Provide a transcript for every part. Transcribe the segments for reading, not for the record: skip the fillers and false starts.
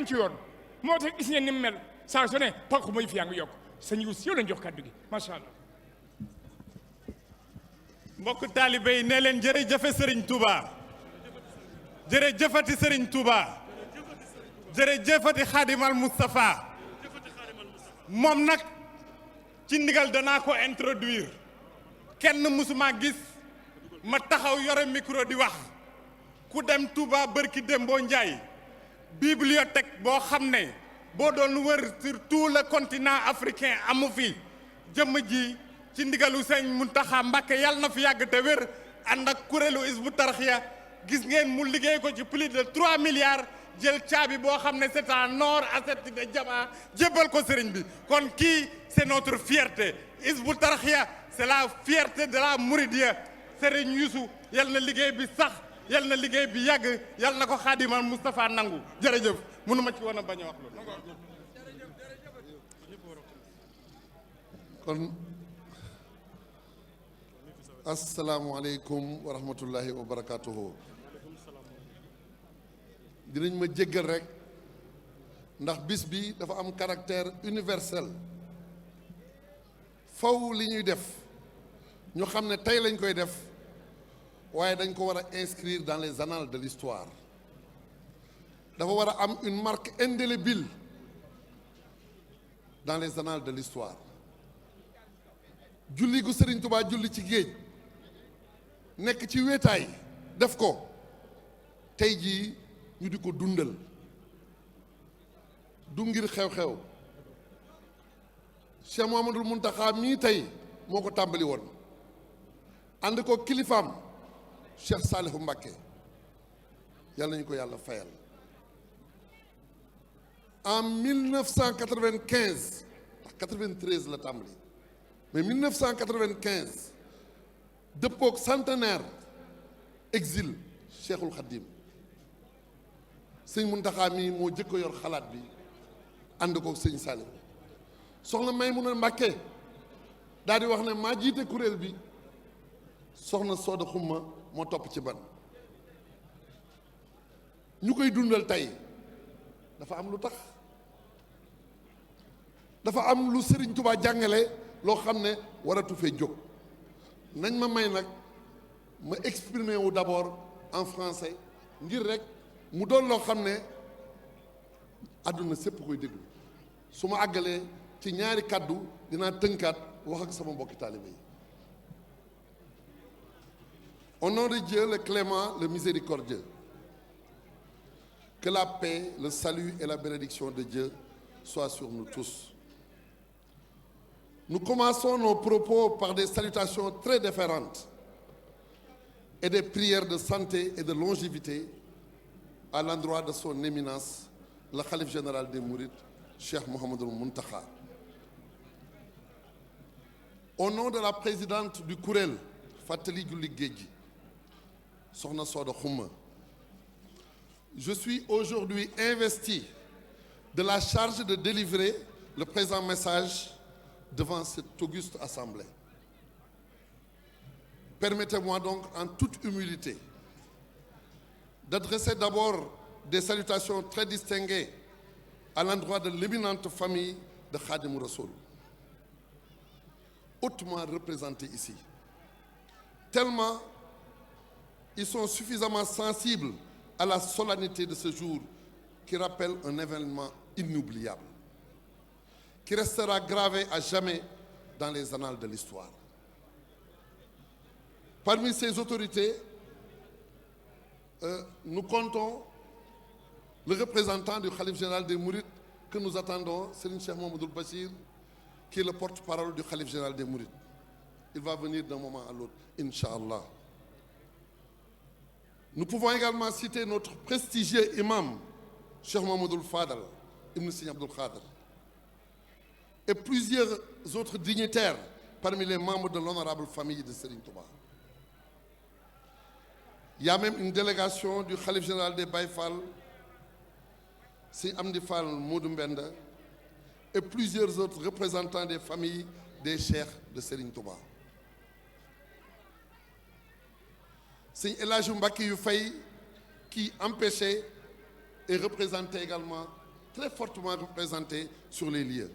nañ ci yoon moo tax gis ngeen ni mu mel saa su ne pakku mooy fi yaa ngi yokk sëñ Youssou yow lañ jox kàddu gi macha allah. mbokk taalibe yi nee leen jërëjëfe Serigne Touba jërëjëfati Serigne Touba jërëjëfati Khadimal Moustapha moom nag ci ndigal danaa ko introduire kenn musuma gis ma taxaw yore micro di wax ku dem Touba bërki Dembo Ndiaye bibliothèque boo xam ne boo doon wër sur tout le continent africain amu fi jëmm ji ci ndigalu sëñ Muntaxa Mbàkke yàlla na fi yàgg te wér ànd ak kuréelu Hizbut Tarqiyyah gis ngeen mu liggéey ko ci plus de 3 milliards jël caabi boo xam ne c'est en or assorti de diamant jébbal ko sëriñ bi kon kii c'est notre fierté Hizbut Tarqiyyah c'est la fierté de la Mouridiyya sëriñ Youssou yal na liggéey bi sax yal na liggéey bi yàgg yal na ko Xaadimal Moustapha nangu jërëjëf mënuma ci woon a bañ a wax loolu. kon asalaamualeykum wa rahmatullahi wa barakatuhu. dinañ ma jéggal rek ndax bis bi dafa am caractère universel faw li ñuy def ñu xam ne tey lañ koy def waaye dañ ko war a inscrire dans les annales de l'histoire dafa war a am une marque indélébile dans les annales de l'histoire julli gu Sëriñ Tuubaa julli ci géej nekk ci wéetaay def ko tey jii ñu di ko dundal du ngir xew-xew Cheikh Mouhamadoul Mountakha mii tey moo ko tàmbali woon ànd ko kilifaam Cheikh Salihu Mbacké yàlla nañu ko yàlla fayal en 1995 ndax 93 la tàmbali mais 1995 dëppook centenaire exil Cheikhul Khadim sëñ Muntaxa mi moo jëkk yor xalaat bi ànd ko sëñ Saliou soxna Maymuna Mbàkke daal di wax ne maa jiite kuréel bi soxna Sooda Xumma moo topp ci ban ñu koy dundal tey dafa am lu tax dafa am lu Sëriñ Tuubaa jàngale loo xam ne waratu fee jóg nañ ma may nag ma exprimer wu d'abord en français ngir rek mu doon loo xam ne àdduna sépp koy déglu su ma àggalee ci ñaari kàddu dinaa tënkaat wax ak sama mbokki taalibe yi. Au nom de Dieu le clément, le miséricordieux, que la paix, le salut et la bénédiction de Dieu soient sur nous tous. Nous commençons nos propos par des salutations très déférentes et des prières de santé et de longévité à l'endroit de son éminence, le khalife général des Mourides, Cheikh Mouhamadoul Mountakha. Au nom de la présidente du Kourel, Fatali Julli Gédji, Sokhna Soda Xumma, je suis aujourd'hui investi de la charge de délivrer le présent message devant cette auguste assemblée. Permettez-moi donc en toute humilité d'adresser d'abord des salutations très distinguées à l'endroit de l'éminente famille de Khadim Rassoul, hautement représentée ici. Tellement ils sont suffisamment sensibles à la solennité de ce jour qui rappelle un événement inoubliable, qui restera gravé à jamais dans les annales de l'histoire. Parmi ces autorités, nous comptons le représentant du khalife général des Mourides que nous attendons, Serigne Cheikh Mouhamadoul Bachir, qui est le porte-parole du khalife général des Mourides. Il va venir d'un moment à l'autre, Inch'Allah. Nous pouvons également citer notre prestigieux imam, Cheikh Mouhamadoul Fadal, Ibn Serigne Abdoul Khadr, et plusieurs autres dignitaires parmi les membres de l'honorable famille de Serigne Touba. Il y a même une délégation du khalife général des Baye Fall, Serigne Amdi Fall Modou Mbenda, et plusieurs autres représentants des familles des cheikhs de Serigne Touba. Serigne El Hadji Mbacké Yu Faye qui empêchait et représentait également très fortement représentés sur les lieux.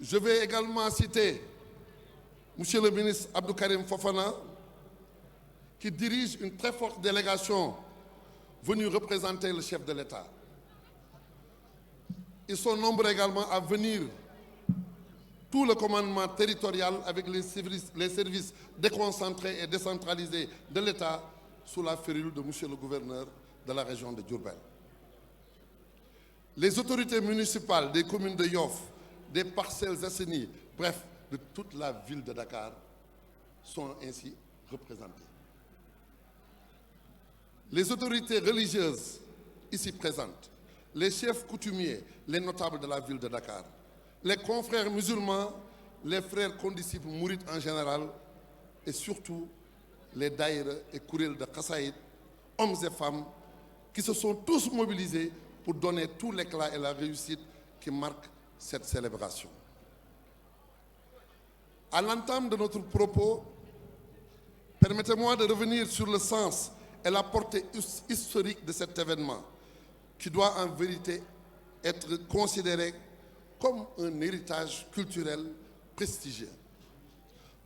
Je vais également citer Monsieur le ministre Abdou Karim Fofana, qui dirige une très forte délégation venue représenter le chef de l'État. Ils sont nombreux également à venir, tout le commandement territorial avec les services déconcentrés et décentralisés de l'État sous la férule de Monsieur le gouverneur de la région de Diourbel. Les autorités municipales des communes de Yoff, des Parcelles Assainies, bref, de toute la ville de Dakar sont ainsi représentées. Les autorités religieuses ici présentes, les chefs coutumiers, les notables de la ville de Dakar, les confrères musulmans, les frères condisciples mourides en général et surtout les daïra et kuréel de Khassaïd, hommes et femmes qui se sont tous mobilisés pour donner tout l'éclat et la réussite qui marquent cette célébration. À l'entame de notre propos, permettez-moi de revenir sur le sens et la portée historique de cet événement qui doit en vérité être considéré comme un héritage culturel prestigieux.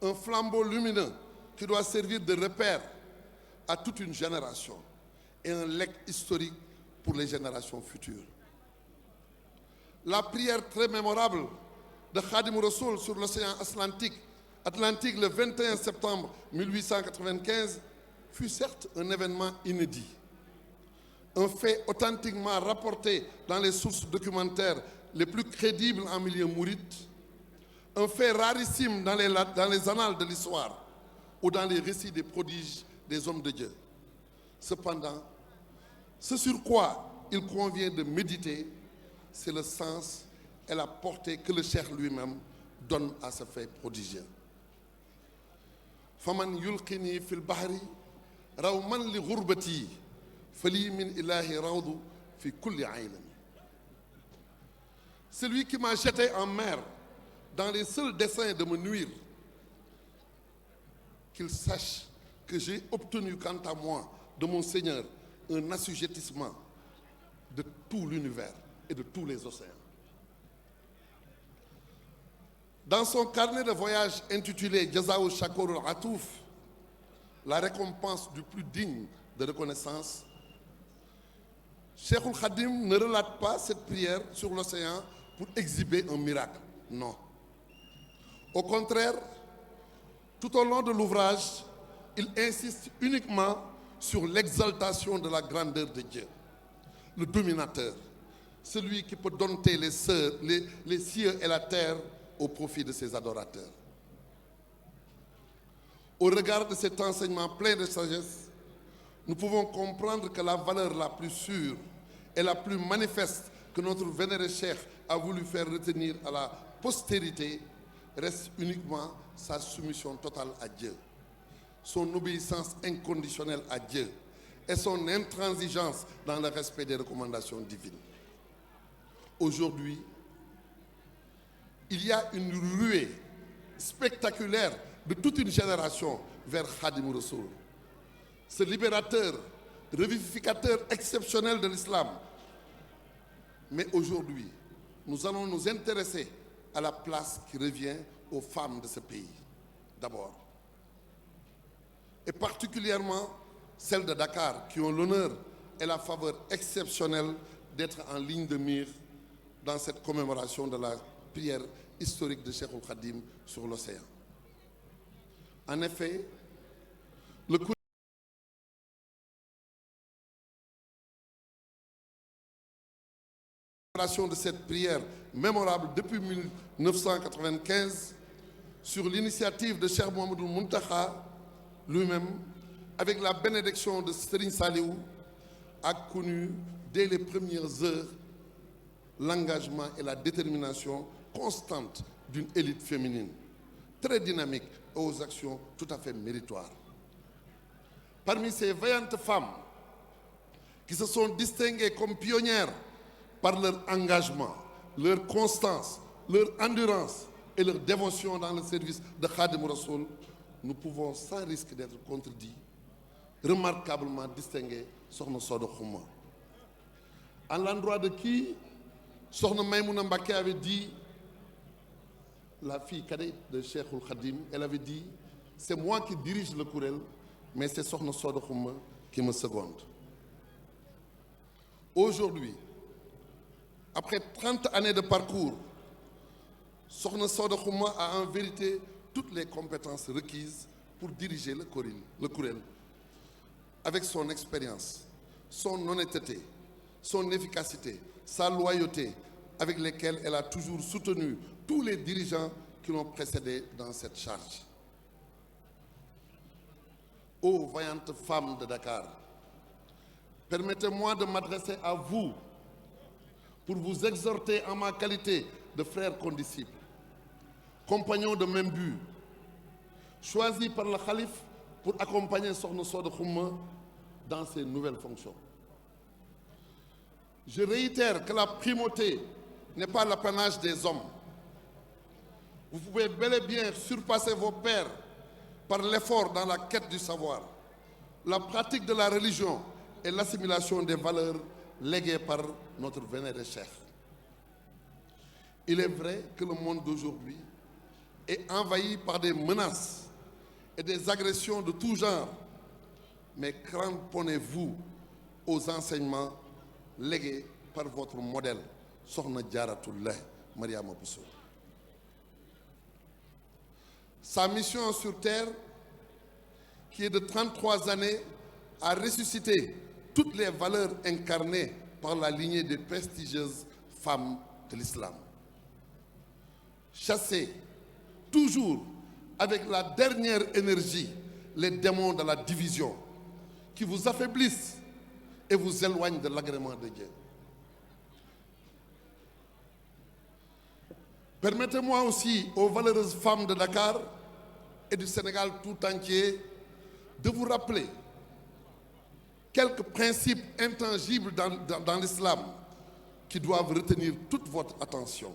Un flambeau lumineux qui doit servir de repère à toute une génération et un legs historique pour les générations futures. La prière très mémorable de Khadim Rassoul sur l'océan Atlantique le 21 septembre 1895 fut certes un événement inédit, un fait authentiquement rapporté dans les sources documentaires les plus crédibles en milieu mouride, un fait rarissime dans les annales de l'histoire ou dans les récits des prodiges des hommes de Dieu. Cependant, ce sur quoi il convient de méditer, c'est le sens et la portée que le Cheikh lui-même donne à ce fait prodigieux. Faman yulqini fil bahri rawman li ghurbati fali min ilahi rawdu fi kulli aylan. Celui qui m'a jeté en mer dans les seuls desseins de me nuire, qu'il sache que j'ai obtenu quant à moi de mon Seigneur un assujettissement de tout l'univers et de tous les océans. Dans son carnet de voyage intitulé Jazaou Shakour Atouf, la récompense du plus digne de reconnaissance, Cheikhoul Khadim ne relate pas cette prière sur l'océan pour exhiber un miracle. Non. Au contraire, tout au long de l'ouvrage, il insiste uniquement sur l'exaltation de la grandeur de Dieu, le dominateur, celui qui peut dompter les cieux et la terre au profit de ses adorateurs. Au regard de cet enseignement plein de sagesse, nous pouvons comprendre que la valeur la plus sûre et la plus manifeste que notre vénéré cheikh a voulu faire retenir à la postérité reste uniquement sa soumission totale à Dieu, son obéissance inconditionnelle à Dieu et son intransigeance dans le respect des recommandations divines. Aujourd'hui, il y a une ruée spectaculaire de toute une génération vers Khadim Rassoul, ce libérateur, revivificateur exceptionnel de l'islam. Mais aujourd'hui, nous allons nous intéresser à la place qui revient aux femmes de ce pays, d'abord. Et particulièrement celles de Dakar, qui ont l'honneur et la faveur exceptionnelle d'être en ligne de mire dans cette commémoration de la prière historique de Cheikhoul Khadim sur l'océan. En effet, le de cette prière mémorable depuis 1995 sur l'initiative de Cheikh Mouhamadoul Mountakha lui-même, avec la bénédiction de Serigne Saliou, a connu dès les premières heures l'engagement et la détermination constante d'une élite féminine, très dynamique et aux actions tout à fait méritoires. Parmi ces vaillantes femmes qui se sont distinguées comme pionnières par leur engagement, leur constance, leur endurance et leur dévotion dans le service de Khadim Rassoul, nous pouvons, sans risque d'être contredits, remarquablement distinguer Sokhna Soda Khouma. à l'endroit de qui Sokhna Maïmouna Mbacké avait dit, la fille cadette de Cheikhoul Khadim, elle avait dit, c'est moi qui dirige le Kourel, mais c'est Sokhna Soda Khouma qui me seconde. Aujourd'hui, après 30 années de parcours, Sokhna Soda Khouma a en vérité toutes les compétences requises pour diriger le Kourel, avec son expérience, son honnêteté, son efficacité, sa loyauté, avec lesquelles elle a toujours soutenu tous les dirigeants qui l'ont précédé dans cette charge. Ô vaillantes femmes de Dakar, permettez-moi de m'adresser à vous pour vous exhorter en ma qualité de frère condisciple, compagnon de même but, choisi par le Khalife pour accompagner Sokhna Soda Khouma dans ses nouvelles fonctions. Je réitère que la primauté n'est pas l'apanage des hommes. Vous pouvez bel et bien surpasser vos pairs par l'effort dans la quête du savoir, la pratique de la religion et l'assimilation des valeurs léguées par notre vénéré cheikh. Il est vrai que le monde d'aujourd'hui est envahi par des menaces et des agressions de tout genre, mais cramponnez-vous aux enseignements légués par votre modèle, Sokhna Diaratullah Mariama Bousso. Sa mission sur terre, qui est de 33 années, a ressuscité toutes les valeurs incarnées par la lignée des prestigieuses femmes de l'islam. Chasser toujours avec la dernière énergie les démons de la division qui vous affaiblissent et vous éloignent de l'agrément de Dieu. Permettez-moi aussi aux valeureuses femmes de Dakar et du Sénégal tout entier de vous rappeler quelques principes intangibles dans l'islam qui doivent retenir toute votre attention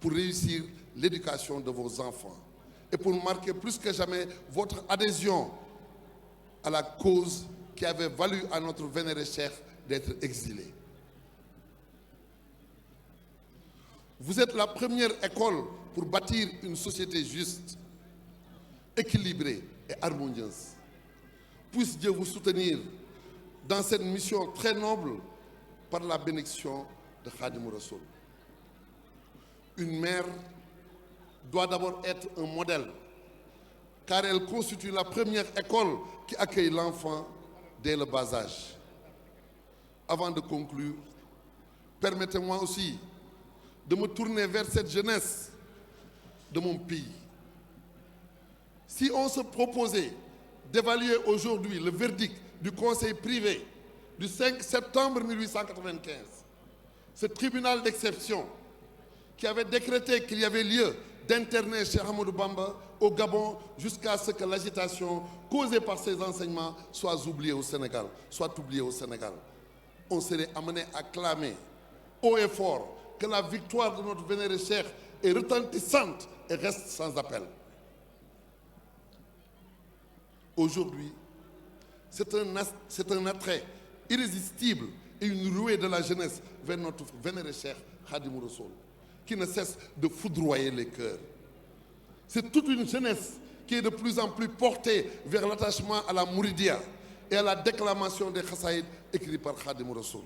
pour réussir l'éducation de vos enfants et pour marquer plus que jamais votre adhésion à la cause qui avait valu à notre vénéré cheikh d'être exilé. Vous êtes la première école pour bâtir une société juste, équilibrée et harmonieuse. Puisse Dieu vous soutenir dans cette mission très noble par la bénédiction de Khadim Rassoul. Une mère doit d'abord être un modèle, car elle constitue la première école qui accueille l'enfant dès le bas âge. Avant de conclure, permettez-moi aussi de me tourner vers cette jeunesse de mon pays. Si on se proposait d'évaluer aujourd'hui le verdict du conseil privé du 5 septembre 1895, ce tribunal d'exception qui avait décrété qu'il y avait lieu d'interner Cheikh Ahmadou Bamba au Gabon jusqu'à ce que l'agitation causée par ces enseignements soit oubliée au Sénégal, on serait amené à clamer haut et fort que la victoire de notre vénéré cheikh est retentissante et reste sans appel. Aujourd'hui, c'est un attrait irrésistible et une ruée de la jeunesse vers notre vénéré cheikh Khadim Rassoul, qui ne cesse de foudroyer les cœurs. C'est toute une jeunesse qui est de plus en plus portée vers l'attachement à la mouridia et à la déclamation des khassaïd écrits par Khadim Rassoul.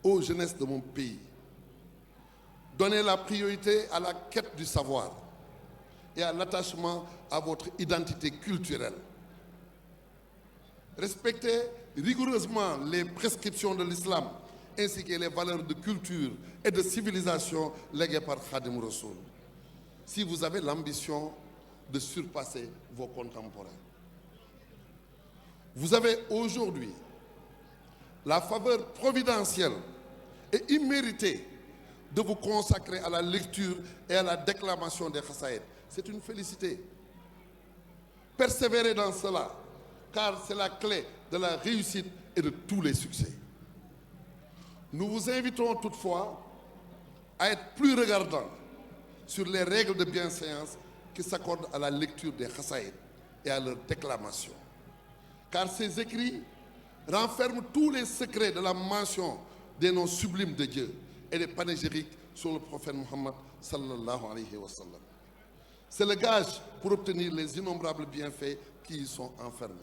Ô jeunesse de mon pays, donnez la priorité à la quête du savoir et à l'attachement à votre identité culturelle. Respectez rigoureusement les prescriptions de l'islam ainsi que les valeurs de culture et de civilisation léguées par Khadim Rassoul, si vous avez l'ambition de surpasser vos contemporains. Vous avez aujourd'hui la faveur providentielle et imméritée de vous consacrer à la lecture et à la déclamation des khassaïd. C'est une félicité. Persévérez dans cela, car c'est la clé de la réussite et de tous les succès. Nous vous invitons toutefois à être plus regardants sur les règles de bienséance qui s'accordent à la lecture des khassaïd et à leur déclamation. Car ces écrits renferment tous les secrets de la mention des noms sublimes de Dieu et des panégyriques sur le prophète Muhammad sallallahu alayhi wa sallam. C'est le gage pour obtenir les innombrables bienfaits qui y sont enfermés.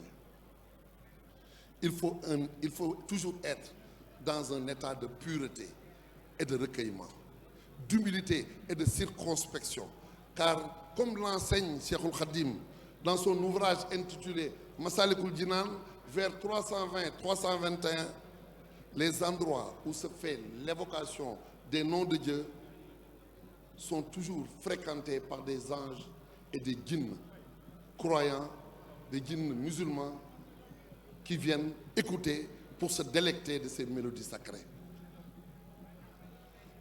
Il faut toujours être dans un état de pureté et de recueillement, d'humilité et de circonspection. Car, comme l'enseigne Cheikhoul Khadim dans son ouvrage intitulé Masalikul Jinan, vers 320-321, les endroits où se fait l'évocation des noms de Dieu sont toujours fréquentés par des anges et des djinns croyants, des djinns musulmans qui viennent écouter pour se délecter de ces mélodies sacrées.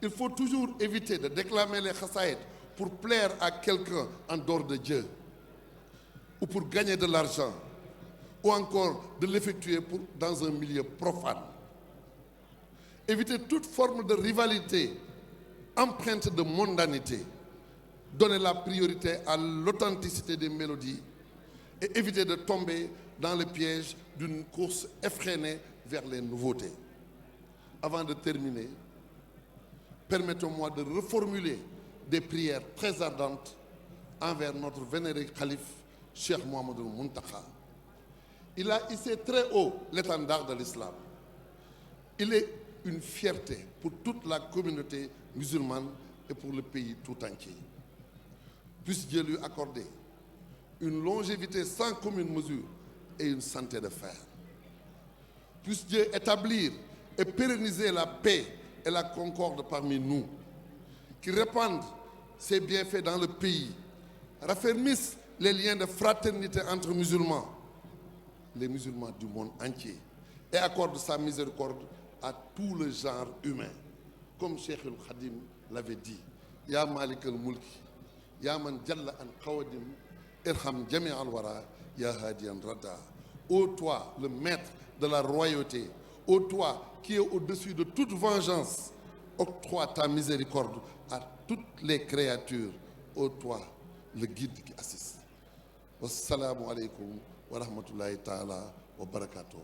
Il faut toujours éviter de déclamer les khasaïd pour plaire à quelqu'un en dehors de Dieu, ou pour gagner de l'argent, ou encore de l'effectuer dans un milieu profane. Éviter toute forme de rivalité empreinte de mondanité. Donner la priorité à l'authenticité des mélodies et éviter de tomber dans le piège d'une course effrénée vers les nouveautés. Avant de terminer, permettez-moi de reformuler des prières très ardentes envers notre vénéré calife, Cheikh Mouhamadoul Mountakha. Il a hissé très haut l'étendard de l'islam. Il est une fierté pour toute la communauté musulmane et pour le pays tout entier. Puisse Dieu lui accorder une longévité sans commune mesure et une santé de fer. Puisse Dieu établir et pérenniser la paix et la concorde parmi nous, qui répandent ses bienfaits dans le pays, raffermissent les liens de fraternité entre musulmans, les musulmans du monde entier, et accorde sa miséricorde à tout le genre humain. Comme Cheikh al-Khadim l'avait dit, Ya Malik al-Mulki, Ya Man Jalla an Qawadim, Irham Jami al-Wara, Ya Hadiyan Rada. Ô toi, le maître de la royauté, ô toi qui es au-dessus de toute vengeance, octroie ta miséricorde à toutes les créatures, ô toi, le guide qui assiste. Wassalamu alaikum wa rahmatullahi ta'ala wa barakatuh.